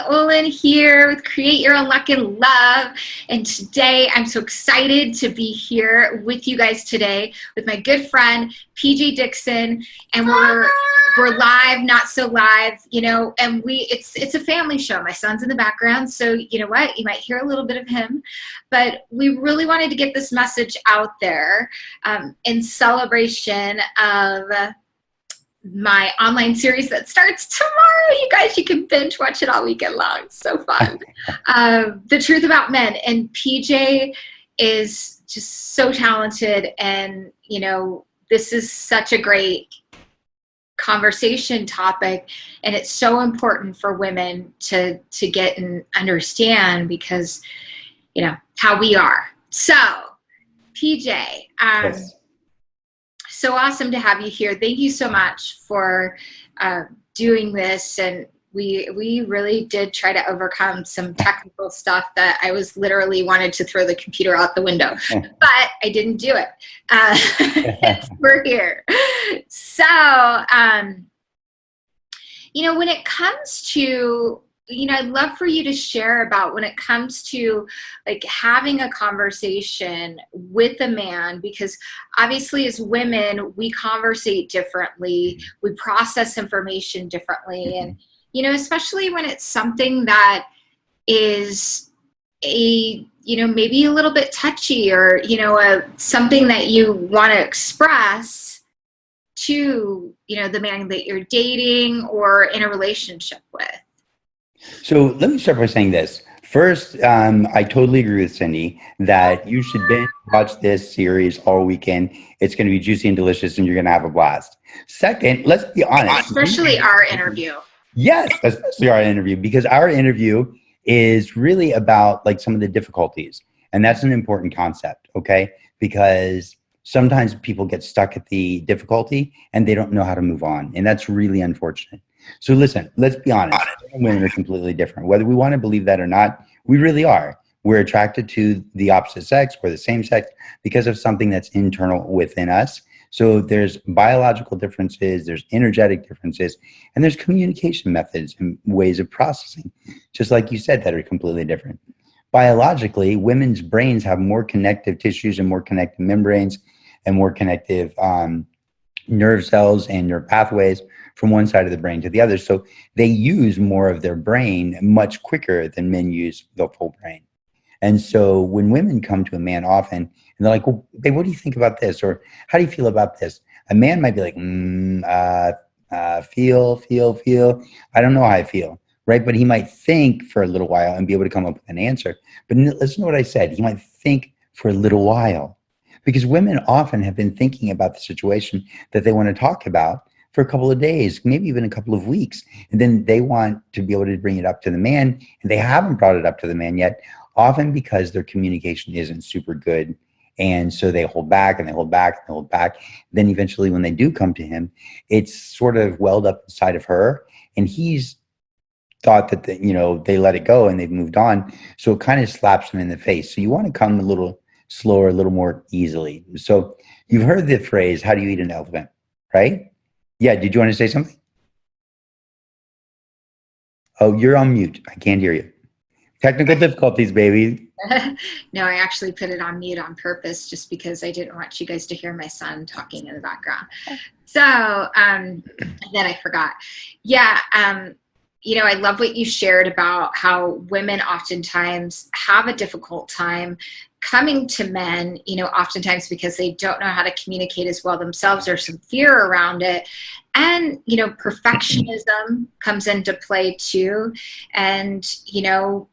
Olin here with Create Your Own Luck and Love. And today I'm so excited to be here with you guys today with my good friend, PJ Dixon. And we're live, not so live, you know, and it's a family show. My son's in the background, so you know what? You might hear a little bit of him, but we really wanted to get this message out there in celebration of my online series that starts tomorrow. You guys, you can binge watch it all weekend long. It's so fun. The Truth About Men. And PJ is just so talented. And, you know, this is such a great conversation topic. And it's so important for women to get and understand because, you know, how we are. So, PJ, Yes. so awesome to have you here. Thank you so much for doing this. And we really did try to overcome some technical stuff that I was literally wanted to throw the computer out the window, but I didn't do it. We're here. So, you know, when it comes to, you know, I'd love for you to share about when it comes to like having a conversation with a man, because obviously as women, we conversate differently, we process information differently. And, you know, especially when it's something that is a, you know, maybe a little bit touchy or, you know, something that you want to express to, you know, the man that you're dating or in a relationship with. So let me start by saying this. First, I totally agree with Cyndi that you should binge watch this series all weekend. It's going to be juicy and delicious, and you're going to have a blast. Second, let's be honest. Especially our interview. Yes, especially our interview, because our interview is really about like some of the difficulties. And that's an important concept, okay? Because sometimes people get stuck at the difficulty and they don't know how to move on. And that's really unfortunate. So listen, let's be honest. Men and women are completely different. Whether we want to believe that or not, we really are. We're attracted to the opposite sex or the same sex because of something that's internal within us. So there's biological differences, there's energetic differences, and there's communication methods and ways of processing, just like you said, that are completely different. Biologically, women's brains have more connective tissues and more connective membranes and more connective nerve cells and nerve pathways from one side of the brain to the other. So they use more of their brain much quicker than men use the full brain. And so when women come to a man often and they're like, well, babe, what do you think about this? Or how do you feel about this? A man might be like, feel. I don't know how I feel, right? But he might think for a little while and be able to come up with an answer. But listen to what I said. He might think for a little while because women often have been thinking about the situation that they want to talk about for a couple of days, maybe even a couple of weeks. And then they want to be able to bring it up to the man, and they haven't brought it up to the man yet, often because their communication isn't super good. And so they hold back and they hold back and they hold back. Then eventually when they do come to him, it's sort of welled up inside of her, and he's thought that you know, they let it go and they've moved on. So it kind of slaps him in the face. So you want to come a little slower, a little more easily. So you've heard the phrase, how do you eat an elephant, right? Yeah, did you want to say something? Oh, you're on mute. I can't hear you. Technical difficulties, baby. No, I actually put it on mute on purpose just because I didn't want you guys to hear my son talking in the background. So then I forgot. Yeah, you know, I love what you shared about how women oftentimes have a difficult time coming to men, you know, oftentimes because they don't know how to communicate as well themselves or some fear around it. And, you know, perfectionism comes into play too. And, you know,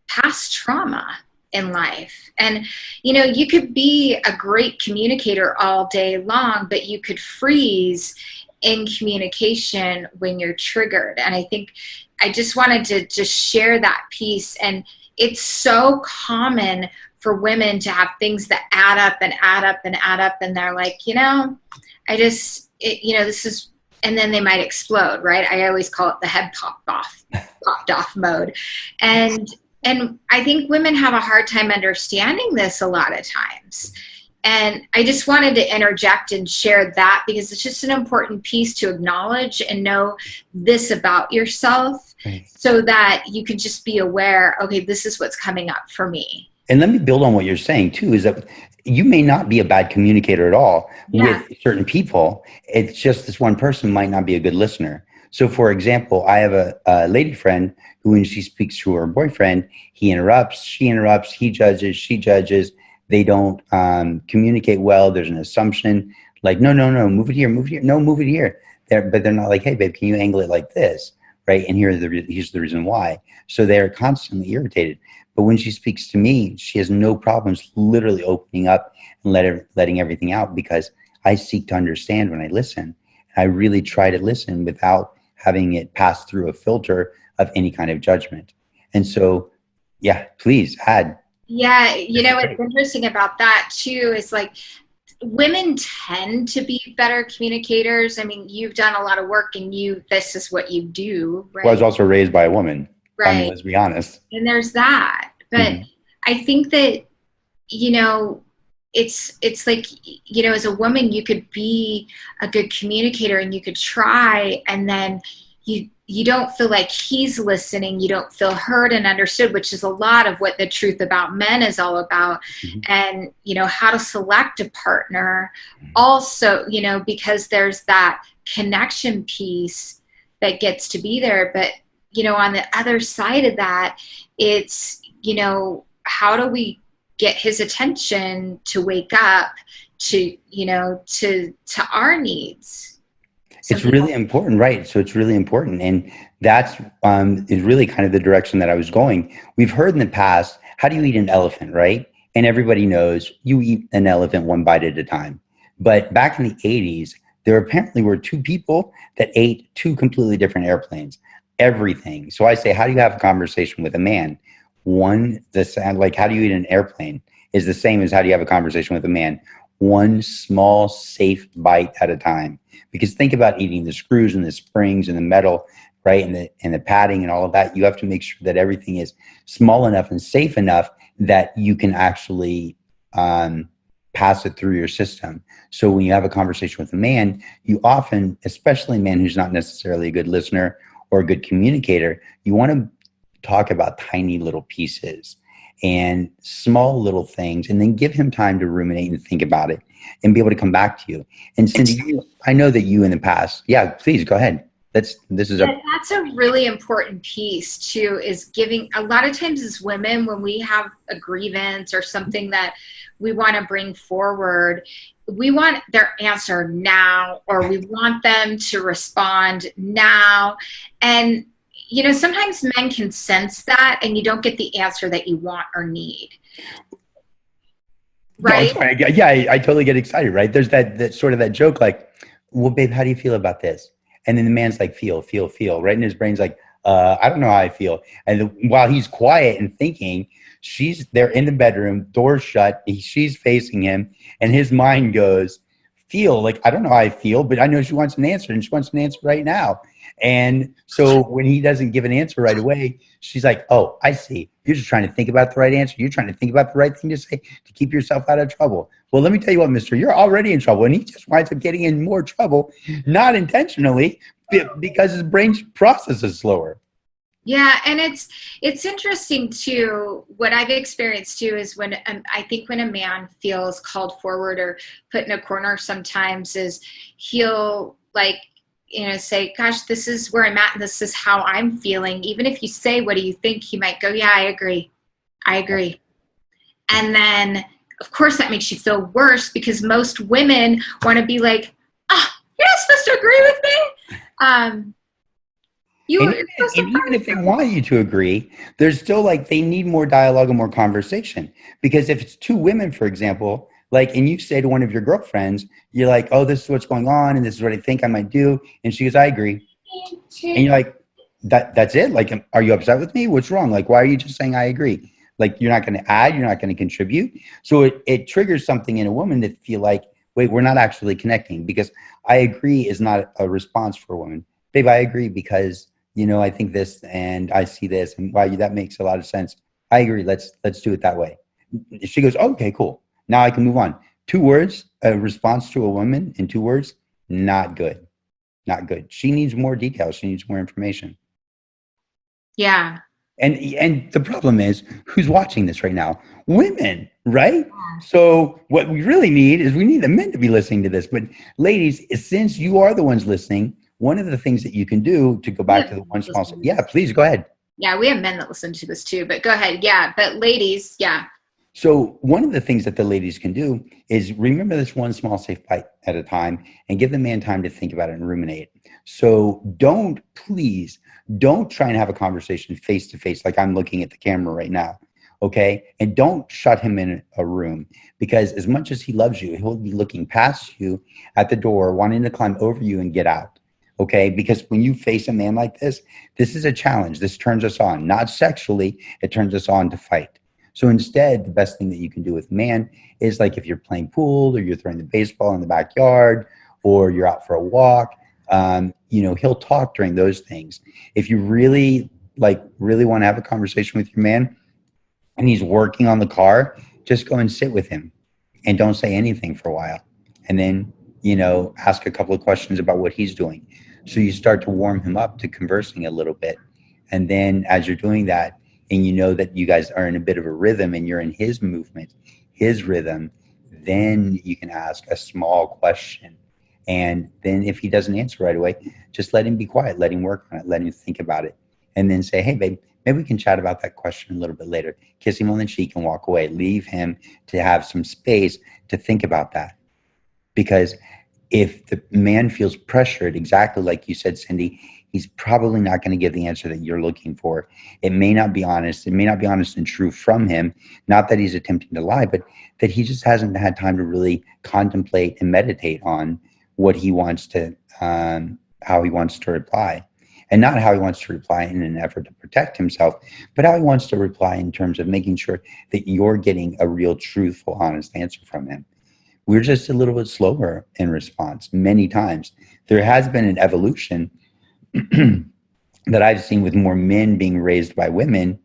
past trauma in life. And, you know, you could be a great communicator all day long, but you could freeze in communication when you're triggered. And I think I just wanted to just share that piece. And it's so common for women to have things that add up and add up and add up. And they're like, you know, you know, this is, and then they might explode, right? I always call it the head popped off mode. And I think women have a hard time understanding this a lot of times. And I just wanted to interject and share that because it's just an important piece to acknowledge and know this about yourself. Right. so that you can just be aware, okay, this is what's coming up for me. And let me build on what you're saying too, is that you may not be a bad communicator at all Yeah. with certain people. It's just this one person might not be a good listener. So for example, I have a lady friend who, when she speaks to her boyfriend, he interrupts, she interrupts, he judges, she judges. They don't communicate well. There's an assumption like, no, no, no, move it here, move it here. No, move it here. But they're not like, hey, babe, can you angle it like this? Right. And here's the reason why. So they're constantly irritated. But when she speaks to me, she has no problems literally opening up and letting everything out, because I seek to understand when I listen. I really try to listen without having it pass through a filter of any kind of judgment. And so, yeah, please add. Yeah, you know what's interesting about that too is like women tend to be better communicators. I mean, you've done a lot of work and this is what you do, right? Well, I was also raised by a woman. I mean, Right. let's be honest. And there's that. But I think that, you know, it's like, you know, as a woman, you could be a good communicator and you could try, and then you don't feel like he's listening. You don't feel heard and understood, which is a lot of what the truth about men is all about. And, you know, how to select a partner also, you know, because there's that connection piece that gets to be there. But, you know, on the other side of that, it's, you know, how do we get his attention to wake up to, you know, to our needs? It's really important, right? So it's really important. And that's is really kind of the direction that I was going. We've heard in the past, how do you eat an elephant, right? And everybody knows you eat an elephant one bite at a time. But back in the 80s, there apparently were two people that ate two completely different airplanes, everything. So I say, how do you have a conversation with a man? One, like, how do you eat an airplane is the same as how do you have a conversation with a man? One small, safe bite at a time. Because think about eating the screws and the springs and the metal, right? And the padding and all of that. You have to make sure that everything is small enough and safe enough that you can actually pass it through your system. So when you have a conversation with a man, you often, especially a man who's not necessarily a good listener or a good communicator, you want to talk about tiny little pieces and small little things, and then give him time to ruminate and think about it and be able to come back to you. And Cyndi, I know that you in the past, yeah, please go ahead. That's a really important piece too, is giving. A lot of times as women, when we have a grievance or something that we want to bring forward, we want their answer now, or we want them to respond now. And you know, sometimes men can sense that, and you don't get the answer that you want or need. Right? No, yeah, I totally get excited, right? There's that sort of that joke like, well, babe, how do you feel about this? And then the man's like, feel, right? And his brain's like, I don't know how I feel. And while he's quiet and thinking, they're in the bedroom, doors shut, she's facing him, and his mind goes, feel, like, I don't know how I feel, but I know she wants an answer, and she wants an answer right now. And so when he doesn't give an answer right away, she's like, oh, I see. You're just trying to think about the right answer. You're trying to think about the right thing to say to keep yourself out of trouble. Well, let me tell you what, mister, you're already in trouble. And he just winds up getting in more trouble, not intentionally, because his brain processes slower. Yeah, and it's interesting too. What I've experienced too is when I think when a man feels called forward or put in a corner, sometimes is he'll like, you know, say, gosh, this is where I'm at and this is how I'm feeling. Even if you say, what do you think? He might go, yeah, I agree. And then of course that makes you feel worse, because most women want to be like, you're not supposed to agree with me. And even if they want you to agree, there's still like, they need more dialogue and more conversation. Because if it's two women, for example, like, and you say to one of your girlfriends, you're like, oh, this is what's going on, and this is what I think I might do. And she goes, I agree. And you're like, that's it? Like, are you upset with me? What's wrong? Like, why are you just saying I agree? Like, you're not going to add, you're not going to contribute. So it triggers something in a woman that feel like, wait, we're not actually connecting, because I agree is not a response for a woman. Babe, I agree because, you know, I think this and I see this, and wow, that makes a lot of sense. I agree. Let's do it that way. She goes, oh, okay, cool. Now I can move on. 2 words, a response to a woman in 2 words, not good. Not good. She needs more details. She needs more information. Yeah. And the problem is, who's watching this right now? Women, right? So what we really need is we need the men to be listening to this. But ladies, since you are the ones listening, one of the things that you can do to go back to the one small, yeah, please go ahead. Yeah, we have men that listen to this too, but go ahead. Yeah, but ladies, yeah. So one of the things that the ladies can do is remember this one small safe bite at a time and give the man time to think about it and ruminate. So please don't try and have a conversation face to face like I'm looking at the camera right now. Okay. And don't shut him in a room, because as much as he loves you, he'll be looking past you at the door, wanting to climb over you and get out. Okay. Because when you face a man like this is a challenge. This turns us on, not sexually. It turns us on to fight. So instead, the best thing that you can do with a man is, like, if you're playing pool or you're throwing the baseball in the backyard or you're out for a walk, he'll talk during those things. If you really want to have a conversation with your man and he's working on the car, just go and sit with him and don't say anything for a while. And then, ask a couple of questions about what he's doing. So you start to warm him up to conversing a little bit. And then as you're doing that, and you know that you guys are in a bit of a rhythm and you're in his movement, his rhythm, then you can ask a small question. And then if he doesn't answer right away, just let him be quiet, let him work on it, let him think about it. And then say, hey, babe, maybe we can chat about that question a little bit later. Kiss him on the cheek and walk away. Leave him to have some space to think about that. Because if the man feels pressured, exactly like you said, Cyndi, he's probably not going to give the answer that you're looking for. It may not be honest. It may not be honest and true from him. Not that he's attempting to lie, but that he just hasn't had time to really contemplate and meditate on what he wants to, how he wants to reply. And not how he wants to reply in an effort to protect himself, but how he wants to reply in terms of making sure that you're getting a real, truthful, honest answer from him. We're just a little bit slower in response many times. There has been an evolution that I've seen with more men being raised by women,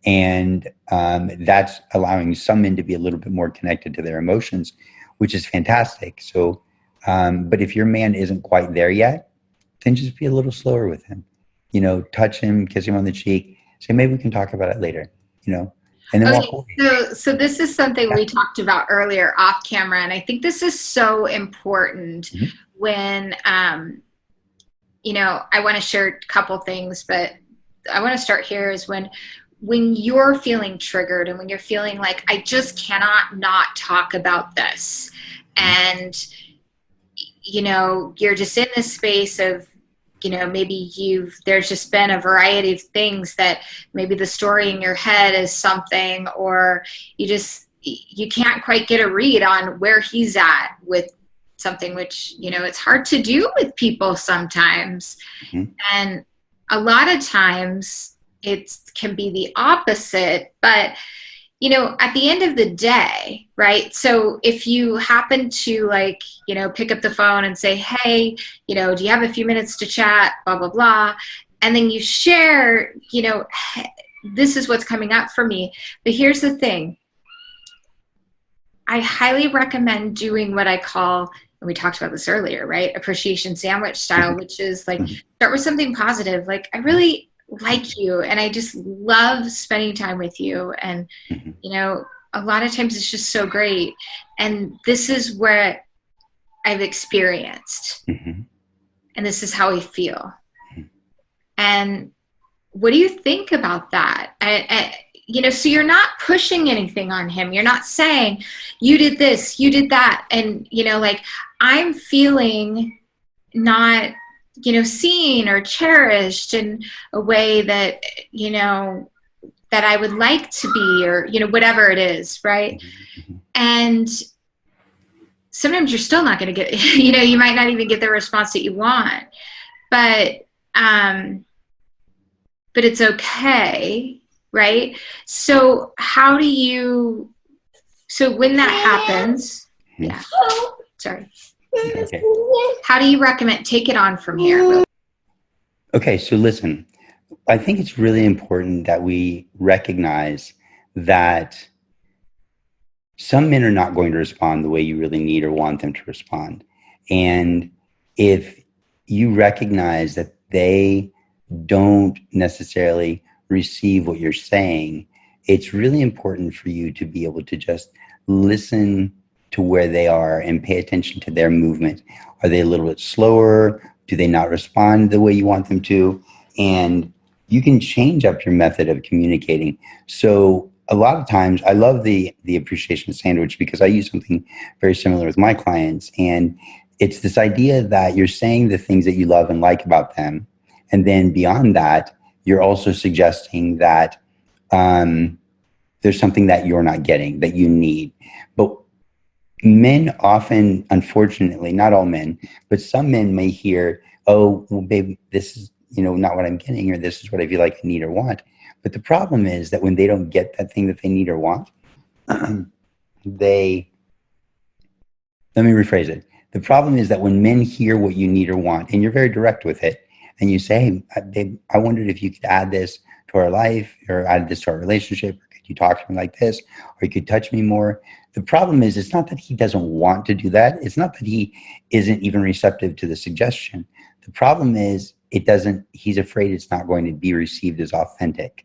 and that's allowing some men to be a little bit more connected to their emotions, which is fantastic. So, but if your man isn't quite there yet, then just be a little slower with him. Touch him, kiss him on the cheek, say, maybe we can talk about it later, and then walk away. So this is something we talked about earlier off camera, and I think this is so important when, I want to share a couple things, but I want to start here is when you're feeling triggered and when you're feeling like, I just cannot not talk about this. And, you're just in this space of, maybe there's just been a variety of things that maybe the story in your head is something, or you can't quite get a read on where he's at with something, which, it's hard to do with people sometimes. And a lot of times it can be the opposite, but at the end of the day, right? So if you happen to pick up the phone and say, hey, do you have a few minutes to chat, blah, blah, blah. And then you share, this is what's coming up for me. But here's the thing. I highly recommend doing what I call, and we talked about this earlier, right? Appreciation sandwich style, which is start with something positive. Like, I really like you and I just love spending time with you. And, a lot of times it's just so great. And this is what I've experienced. And this is how I feel. And what do you think about that? So you're not pushing anything on him. You're not saying you did this, you did that. And, I'm feeling not, seen or cherished in a way that, that I would like to be, or, whatever it is. Right. And sometimes you're still not going to get, you might not even get the response that you want, but it's okay. Right. So so when that happens, yeah, sorry. Okay. How do you recommend take it on from here? Okay, so listen, I think it's really important that we recognize that some men are not going to respond the way you really need or want them to respond. And if you recognize that they don't necessarily receive what you're saying, it's really important for you to be able to just listen to where they are and pay attention to their movement. Are they a little bit slower? Do they not respond the way you want them to? And you can change up your method of communicating. So a lot of times, I love the appreciation sandwich because I use something very similar with my clients. And it's this idea that you're saying the things that you love and like about them. And then beyond that, you're also suggesting that there's something that you're not getting that you need. But men often, unfortunately, not all men, but some men may hear, oh, well, babe, this is, not what I'm getting, or this is what I feel like I need or want. But the problem is that when they don't get that thing that they need or want, let me rephrase it. The problem is that when men hear what you need or want, and you're very direct with it, and you say, hey, babe, I wondered if you could add this to our life, or add this to our relationship, or could you talk to me like this, or you could touch me more. The problem is, it's not that he doesn't want to do that. It's not that he isn't even receptive to the suggestion. The problem is, he's afraid it's not going to be received as authentic.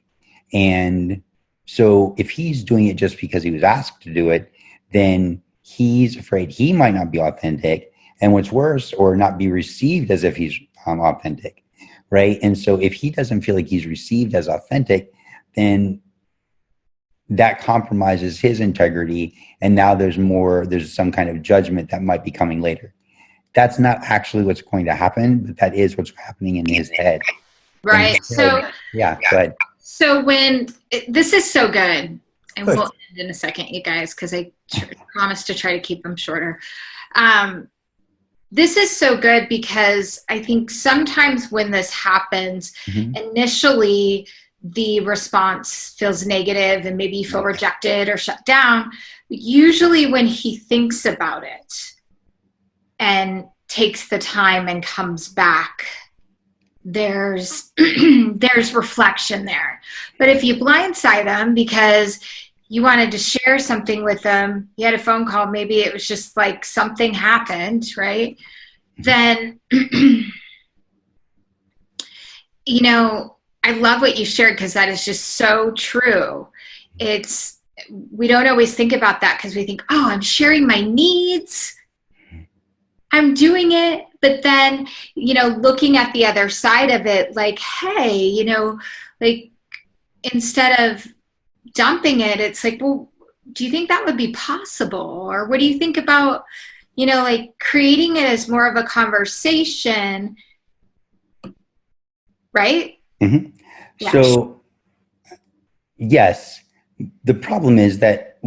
And so if he's doing it just because he was asked to do it, then he's afraid he might not be authentic. And what's worse, or not be received as if he's authentic, right? And so if he doesn't feel like he's received as authentic, then that compromises his integrity. And now there's some kind of judgment that might be coming later. That's not actually what's going to happen, but that is what's happening in his head. Right. So yeah, go ahead. So this is so good, and we'll end in a second, you guys, because I promised to try to keep them shorter. This is so good because I think sometimes when this happens, initially the response feels negative and maybe you feel rejected or shut down. Usually when he thinks about it and takes the time and comes back, there's reflection there. But if you blindside them because you wanted to share something with them, you had a phone call, maybe it was just like something happened, right? Then, I love what you shared because that is just so true. We don't always think about that because we think, oh, I'm sharing my needs, I'm doing it. But then, looking at the other side of it, like, hey, like instead of dumping it, it's like, well, do you think that would be possible? Or what do you think about, like creating it as more of a conversation, right? Mm-hmm. Yeah. So, yes, the problem is that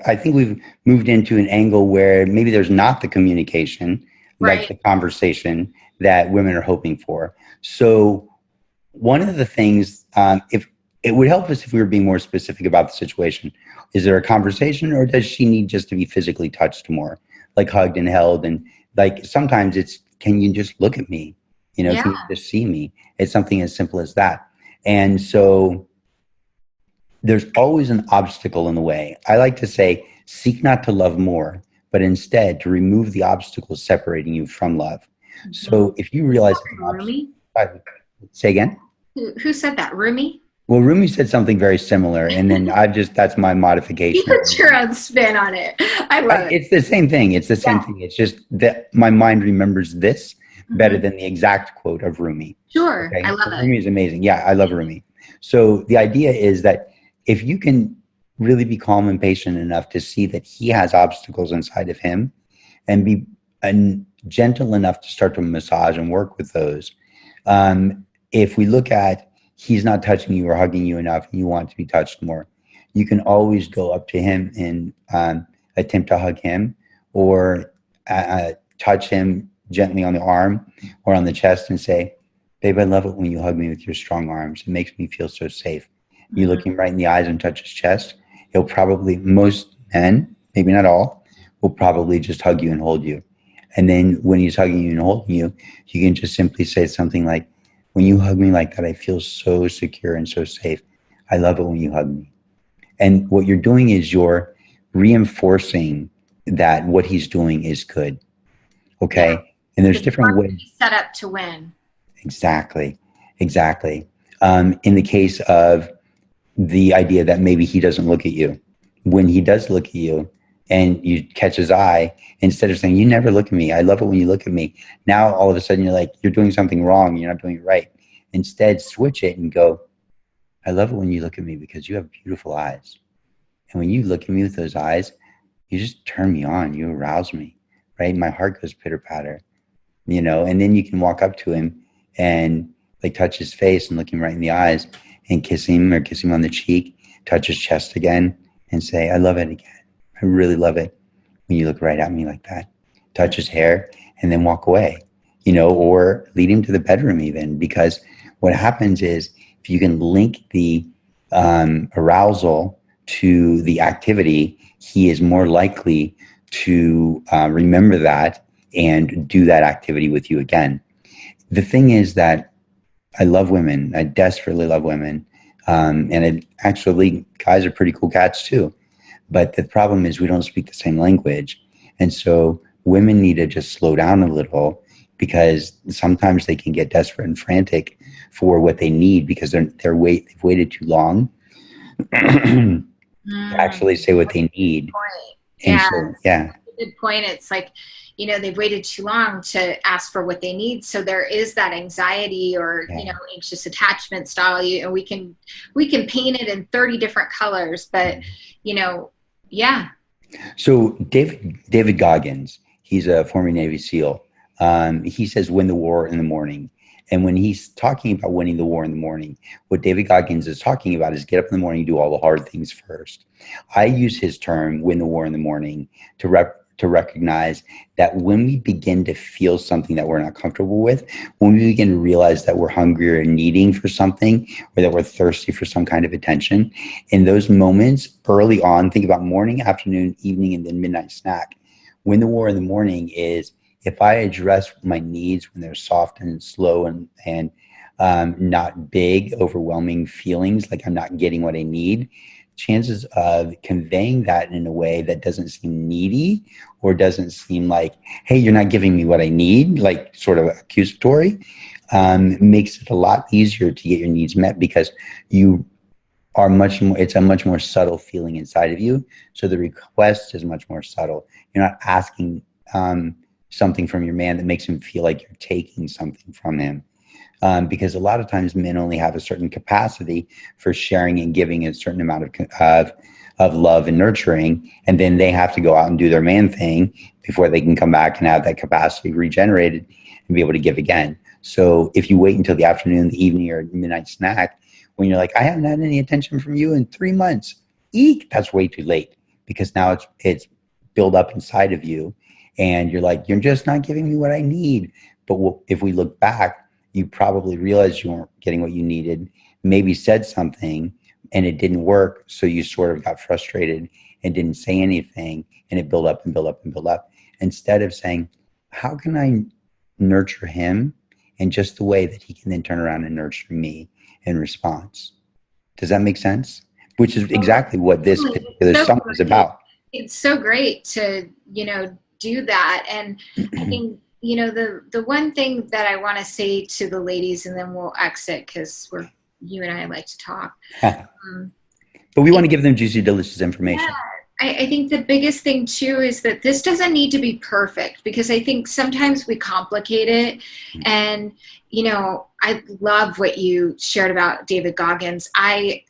I think we've moved into an angle where maybe there's not the communication, right, like the conversation that women are hoping for. So one of the things, if it would help us if we were being more specific about the situation. Is there a conversation, or does she need just to be physically touched more, like hugged and held? And like sometimes it's, can you just look at me? Can you just see me? It's something as simple as that. And so there's always an obstacle in the way. I like to say, seek not to love more, but instead to remove the obstacles separating you from love. Mm-hmm. So if you realize, Rumi? Say again? Who said that? Rumi? Well, Rumi said something very similar, and then that's my modification. You put your own spin on it. I love it. It's the same thing. It's the same thing. It's just that my mind remembers this better than the exact quote of Rumi. Sure. Okay? I love it. Rumi is amazing. Yeah, I love Rumi. So the idea is that if you can really be calm and patient enough to see that he has obstacles inside of him, and be gentle enough to start to massage and work with those. If we look at, he's not touching you or hugging you enough and you want to be touched more, you can always go up to him and attempt to hug him, or touch him gently on the arm or on the chest and say, babe, I love it when you hug me with your strong arms. It makes me feel so safe. You look him right in the eyes and touch his chest. He'll probably, most men, maybe not all, will probably just hug you and hold you. And then when he's hugging you and holding you, you can just simply say something like, when you hug me like that, I feel so secure and so safe. I love it when you hug me. And what you're doing is you're reinforcing that what he's doing is good. Okay? Yeah. And there's different ways. Set up to win. Exactly. in the case of the idea that maybe he doesn't look at you. When he does look at you and you catch his eye, instead of saying, you never look at me, I love it when you look at me. Now, all of a sudden, you're like, you're doing something wrong. You're not doing it right. Instead, switch it and go, I love it when you look at me because you have beautiful eyes. And when you look at me with those eyes, you just turn me on. You arouse me, right? My heart goes pitter patter, and then you can walk up to him and like touch his face and look him right in the eyes and kiss him or kiss him on the cheek, touch his chest again and say, I love it again. I really love it when you look right at me like that. Touch his hair and then walk away, or lead him to the bedroom even, because what happens is if you can link the arousal to the activity, he is more likely to remember that and do that activity with you again. The thing is that I love women. I desperately love women. Actually, guys are pretty cool cats too. But the problem is we don't speak the same language. And so women need to just slow down a little, because sometimes they can get desperate and frantic for what they need because they've waited too long to actually say what they need. And yeah. so, yeah. Good point. It's like, they've waited too long to ask for what they need. So there is that anxiety or, anxious attachment style. We can paint it in 30 different colors, but, yeah. So David Goggins, he's a former Navy SEAL. He says, win the war in the morning. And when he's talking about winning the war in the morning, what David Goggins is talking about is get up in the morning, do all the hard things first. I use his term, win the war in the morning, to recognize that when we begin to feel something that we're not comfortable with, when we begin to realize that we're hungry or needing for something, or that we're thirsty for some kind of attention, in those moments early on, think about morning, afternoon, evening, and then midnight snack. Win the war in the morning is if I address my needs when they're soft and slow and not big, overwhelming feelings like I'm not getting what I need, chances of conveying that in a way that doesn't seem needy or doesn't seem like, hey, you're not giving me what I need, like sort of accusatory, makes it a lot easier to get your needs met, because you are it's a much more subtle feeling inside of you. So the request is much more subtle. You're not asking something from your man that makes him feel like you're taking something from him. Because a lot of times men only have a certain capacity for sharing and giving a certain amount of love and nurturing, and then they have to go out and do their man thing before they can come back and have that capacity regenerated and be able to give again. So if you wait until the afternoon, the evening, or midnight snack, when you're like, I haven't had any attention from you in 3 months, eek, that's way too late, because now it's built up inside of you, and you're like, you're just not giving me what I need. But if we look back, you probably realized you weren't getting what you needed, maybe said something and it didn't work. So you sort of got frustrated and didn't say anything, and it built up and built up and built up. Instead of saying, how can I nurture him in just the way that he can then turn around and nurture me in response? Does that make sense? Which is exactly what this particular song is about. It's so great to, do that. And I think, the one thing that I want to say to the ladies, and then we'll exit because you and I like to talk. But we want to give them juicy, delicious information. Yeah, I think the biggest thing too is that this doesn't need to be perfect, because I think sometimes we complicate it. And, I love what you shared about David Goggins. I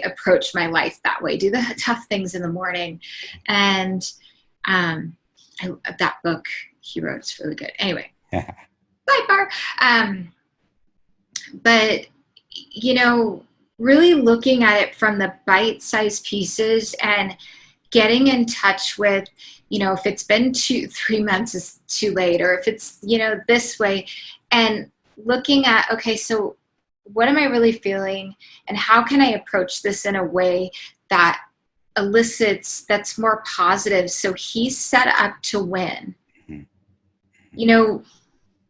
approach my life that way, do the tough things in the morning. And that book he wrote is really good. Anyway, sidebar. But, really looking at it from the bite-sized pieces and getting in touch with, if it's been 2-3 months is too late, or if it's, this way, and looking at, okay, so what am I really feeling, and how can I approach this in a way that elicits, that's more positive, so he's set up to win.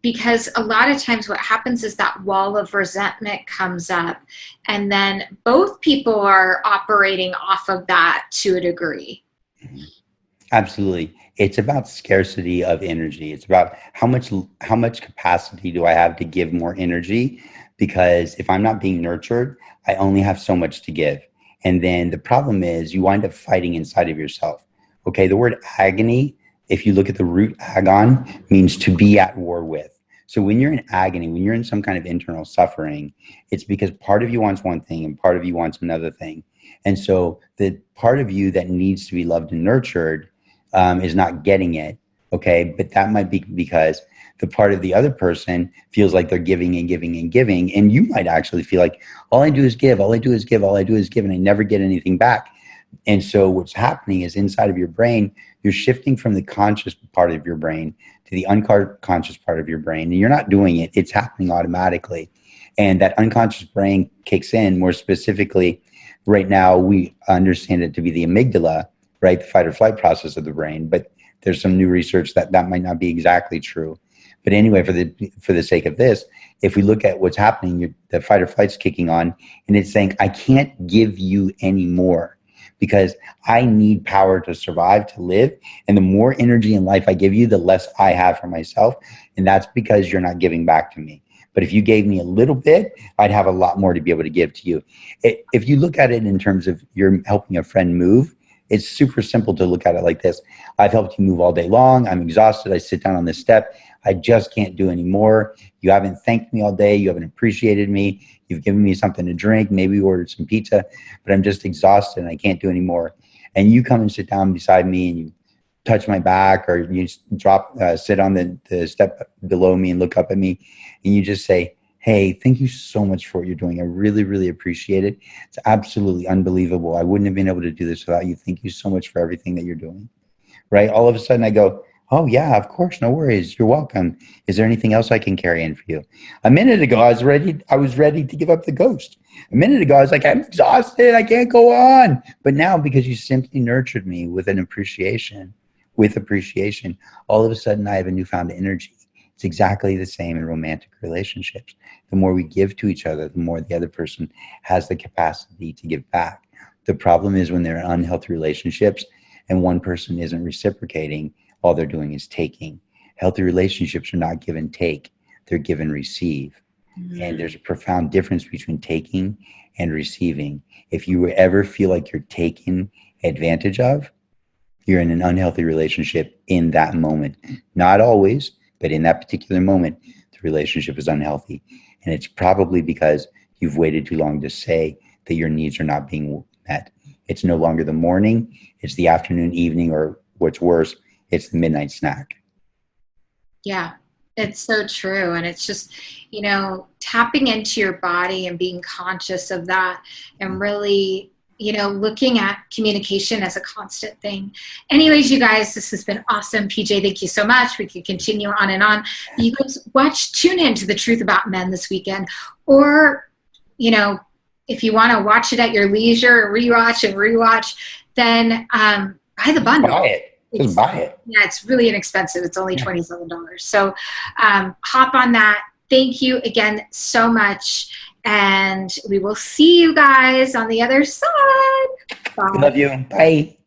Because a lot of times what happens is that wall of resentment comes up, and then both people are operating off of that to a degree. Absolutely. It's about scarcity of energy. It's about how much capacity do I have to give more energy? Because if I'm not being nurtured, I only have so much to give. And then the problem is you wind up fighting inside of yourself. Okay, the word agony, if you look at the root agon, means to be at war with. So when you're in agony, when you're in some kind of internal suffering, it's because part of you wants one thing and part of you wants another thing. And so the part of you that needs to be loved and nurtured is not getting it. Okay. But that might be because the part of the other person feels like they're giving and giving and giving. And you might actually feel like all I do is give, all I do is give, all I do is give, and I never get anything back. And so what's happening is inside of your brain, you're shifting from the conscious part of your brain to the unconscious part of your brain. And you're not doing it. It's happening automatically. And that unconscious brain kicks in. More specifically, right now, we understand it to be the amygdala, right? The fight or flight process of the brain. But there's some new research that might not be exactly true. But anyway, for the sake of this, if we look at what's happening, the fight or flight's kicking on, and it's saying, I can't give you any more because I need power to survive, to live. And the more energy in life I give you, the less I have for myself. And that's because you're not giving back to me. But if you gave me a little bit, I'd have a lot more to be able to give to you. If you look at it in terms of you're helping a friend move, it's super simple to look at it like this. I've helped you move all day long. I'm exhausted. I sit down on this step. I just can't do any more. You haven't thanked me all day. You haven't appreciated me. You've given me something to drink. Maybe you ordered some pizza, but I'm just exhausted and I can't do any more. And you come and sit down beside me and you touch my back, or you sit on the step below me and look up at me, and you just say, hey, thank you so much for what you're doing. I really, really appreciate it. It's absolutely unbelievable. I wouldn't have been able to do this without you. Thank you so much for everything that you're doing. Right? All of a sudden I go, oh yeah, of course, no worries. You're welcome. Is there anything else I can carry in for you? A minute ago, I was ready to give up the ghost. A minute ago, I was like, I'm exhausted. I can't go on. But now, because you simply nurtured me with appreciation, all of a sudden I have a newfound energy. It's exactly the same in romantic relationships. The more we give to each other, the more the other person has the capacity to give back. The problem is when they're in unhealthy relationships and one person isn't reciprocating, all they're doing is taking. Healthy relationships are not give and take, they're give and receive. Mm-hmm. And there's a profound difference between taking and receiving. If you ever feel like you're taken advantage of, you're in an unhealthy relationship in that moment. Not always, but in that particular moment, the relationship is unhealthy. And it's probably because you've waited too long to say that your needs are not being met. It's no longer the morning, it's the afternoon, evening, or what's worse, it's the midnight snack. Yeah, it's so true. And it's just, tapping into your body and being conscious of that and really, looking at communication as a constant thing. Anyways, you guys, this has been awesome. PJ, thank you so much. We could continue on and on. You guys tune in to The Truth About Men this weekend. Or, if you want to watch it at your leisure, rewatch, then buy the bundle. Buy it. Just buy it. Yeah, it's really inexpensive. It's only $27. So hop on that. Thank you again so much. And we will see you guys on the other side. Bye. Love you. Bye.